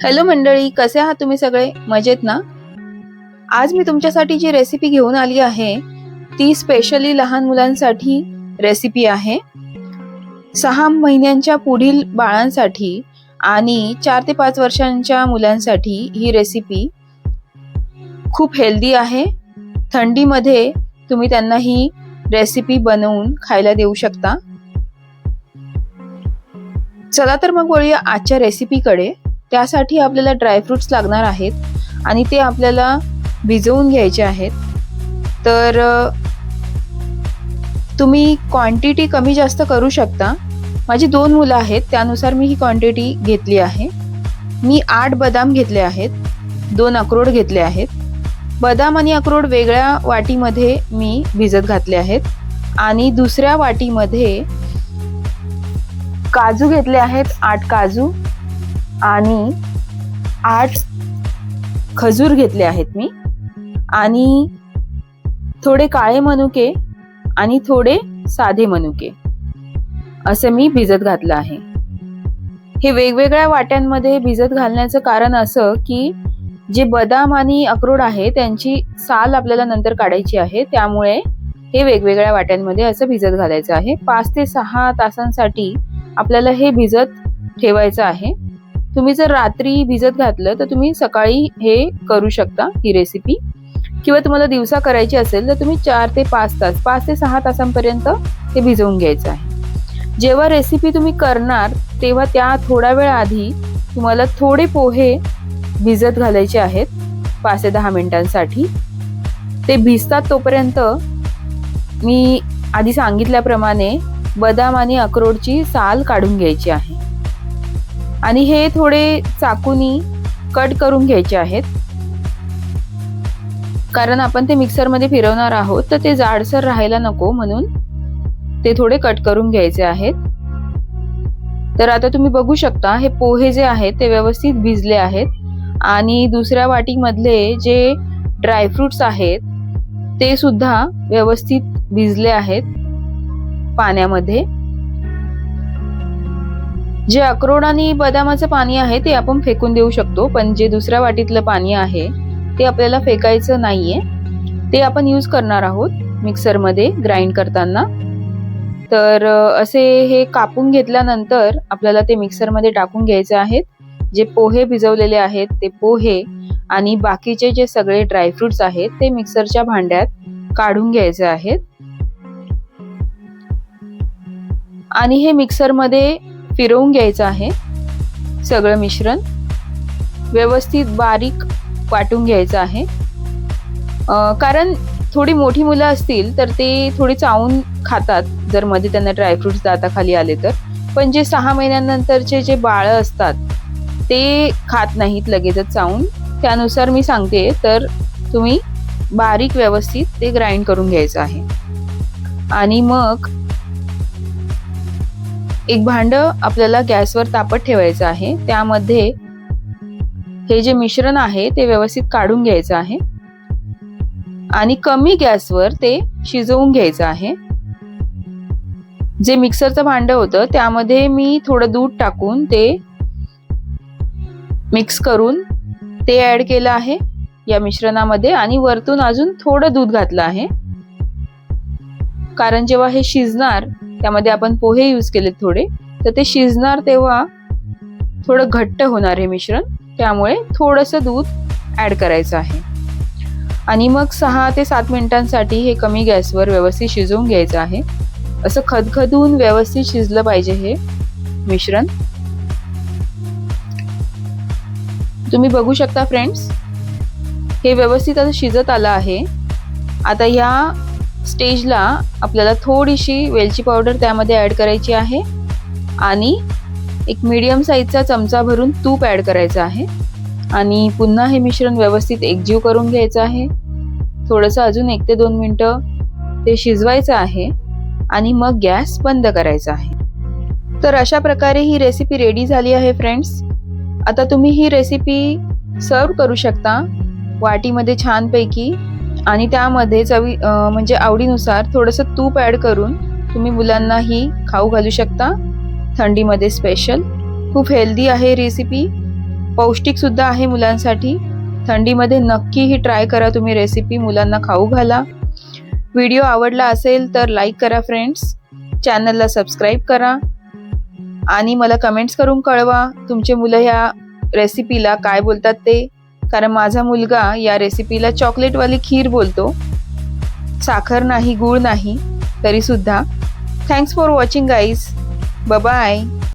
Hello मंडळी, कसे आहात तुम्ही सगळे? मजेत ना? आज मी तुमच्यासाठी जी रेसिपी घेऊन आली आहे ती स्पेशली लहान मुलांसाठी रेसिपी आहे. 6 महिन्यांच्या पुढील बाळांसाठी आणि 4 ते 5 वर्षांच्या मुलांसाठी ही रेसिपी खूप हेल्दी आहे. थंडीमध्ये तुम्ही त्यांना ही रेसिपी बनवून खायला देऊ शकता. चला तर मग वळूया आजच्या रेसिपीकडे. त्यासाठी आपल्याला ड्रायफ्रुट्स लागणार आहेत आणि ते आपल्याला भिजवून घ्यायचे आहेत. तर तुम्ही क्वांटिटी कमी जास्त करू शकता. माझी 2 मुलं आहेत त्यानुसार मी ही क्वांटिटी घेतली आहे. मी 8 बदाम घेतले आहेत, 2 अक्रोड घेतले आहेत. बदाम आणि अक्रोड वेगळ्या वाटीमध्ये मी भिजत घातले आहेत आणि दुसऱ्या वाटीमध्ये काजू घेतले आहेत, 8 काजू आणि 8 खजूर घेतले आहेत मी, आणि थोडे काळे मनुके आणि थोडे साधे मनुके असे मी भिजत घातलं आहे. हे वेगवेगळ्या वाट्यांमध्ये भिजत घालण्याचं कारण असं की जे बदाम आणि अक्रोड आहे त्यांची साल आपल्याला नंतर काढायची आहे, त्यामुळे हे वेगवेगळ्या वाट्यांमध्ये असं भिजत घालायचं आहे. 5 ते 6 तासांसाठी आपल्याला हे भिजत ठेवायचं आहे. तुम्ही जर रात्री भिजत घातलं तर तुम्ही सकाळी हे करू शकता ही रेसिपी, किंवा तुम्हाला दिवसा करायची असेल तर तुम्ही 4 ते 5 तास 5 ते 6 तासांपर्यंत हे भिजवून घ्यायचं आहे. जेव्हा रेसिपी तुम्ही करणार तेव्हा त्या थोडा वेळ आधी तुम्हाला थोडे पोहे भिजत घालायचे आहेत 5 ते 10 मिनिटांसाठी. ते भिजतात तोपर्यंत मी आधी सांगितल्याप्रमाणे बदाम आणि अक्रोडची साल काढून घ्यायची आहे आणि हे थोडे चाकूनी कट करून घ्यायचे आहेत, कारण आपण ते मिक्सरमध्ये फिरवणार आहोत तर ते जाडसर राहायला नको, म्हणून ते थोडे कट करून घ्यायचे आहेत. तर आता तुम्ही बघू शकता हे पोहे जे आहेत ते व्यवस्थित भिजले आहेत आणि दुसऱ्या वाटीमधले जे ड्रायफ्रुट्स आहेत ते सुद्धा व्यवस्थित भिजले आहेत पाण्यामध्ये. जे अक्रोड आणि बदामाचं पाणी आहे ते आपण फेकून देऊ शकतो, पण जे दुसऱ्या वाटीतलं पाणी आहे ते आपल्याला फेकायचं नाहीये, ते आपण यूज करणार आहोत मिक्सरमध्ये ग्राइंड करताना. तर असे हे कापून घेतल्यानंतर आपल्याला ते मिक्सरमध्ये टाकून घ्यायचे आहेत. जे पोहे भिजवलेले आहेत ते पोहे आणि बाकीचे जे सगळे ड्रायफ्रुट्स आहेत ते मिक्सरच्या भांड्यात काढून घ्यायचे आहेत आणि हे मिक्सरमध्ये फिरवून घ्यायचं आहे. सगळं मिश्रण व्यवस्थित बारीक वाटून घ्यायचं आहे, कारण थोडी मोठी मुलं असतील तर ते थोडी चावून खातात जर मध्ये त्यांना ड्रायफ्रुट्स दाताखाली आले तर, पण जे 6 महिन्यांनंतरचे जे बाळं असतात ते खात नाहीत लगेचच चावून. त्यानुसार मी सांगते, तर तुम्ही बारीक व्यवस्थित ते ग्राइंड करून घ्यायचं आहे. आणि मग एक भांडं आपल्याला गॅसवर तापत ठेवायचं आहे. त्यामध्ये हे जे मिश्रण आहे ते व्यवस्थित काढून घ्यायचं आहे आणि कमी गॅसवर ते शिजवून घ्यायचं आहे. जे मिक्सरचं भांडं होतं त्यामध्ये मी थोडं दूध टाकून ते मिक्स करून ते ऍड केलं आहे या मिश्रणामध्ये आणि वरतून अजून थोडं दूध घातलं आहे, कारण जेव्हा हे शिजणार त्यामध्ये आपण पोहे यूज केलेत थोडे, तर ते शिजणार तेव्हा थोडं घट्ट होणार हे मिश्रण, त्यामुळे थोडंसं दूध ऍड करायचं आहे. आणि मग 6 ते 7 मिनिटांसाठी हे कमी गॅसवर व्यवस्थित शिजवून घ्यायचं आहे. असं खदखदून व्यवस्थित शिजलं पाहिजे हे मिश्रण. तुम्ही बघू शकता फ्रेंड्स, हे व्यवस्थित असं शिजत आलं आहे. आता या स्टेजला आपल्याला थोडीशी वेलची पावडर त्यामध्ये ऍड करायची आहे आणि एक मीडियम साईजचा चमचा भरून तूप ऍड करायचं आहे आणि पुन्हा हे मिश्रण व्यवस्थित एकजीव करून घ्यायचं आहे. थोडंसं अजून 1 ते 2 मिनिटं ते शिजवायचं आहे आणि मग गॅस बंद करायचा आहे. तर अशा प्रकारे ही रेसिपी रेडी झाली आहे फ्रेंड्स. आता तुम्ही ही रेसिपी सर्व करू शकता वाटीमध्ये छानपैकी, आणि त्यामध्ये चवी म्हणजे आवडीनुसार थोडंसं तूप ऍड करून तुम्ही मुलांनाही खाऊ घालू शकता थंडीमध्ये स्पेशल. खूप हेल्दी आहे रेसिपी पौष्टिक सुद्धा आहे मुलांसाठी. थंडीमध्ये नक्की ही ट्राय करा तुम्ही रेसिपी, मुलांना खाऊ घाला. व्हिडिओ आवडला असेल तर लाईक करा फ्रेंड्स, चॅनलला सबस्क्राईब करा आणि मला कमेंट्स करून कळवा तुमचे मुलं ह्या रेसिपीला काय बोलतात ते. कारण माझा मुलगा या रेसिपीला चॉकलेटवाली खीर बोलतो, साखर नाही, गूळ नाही तरी सुद्धा. Thanks for watching guys. Bye bye.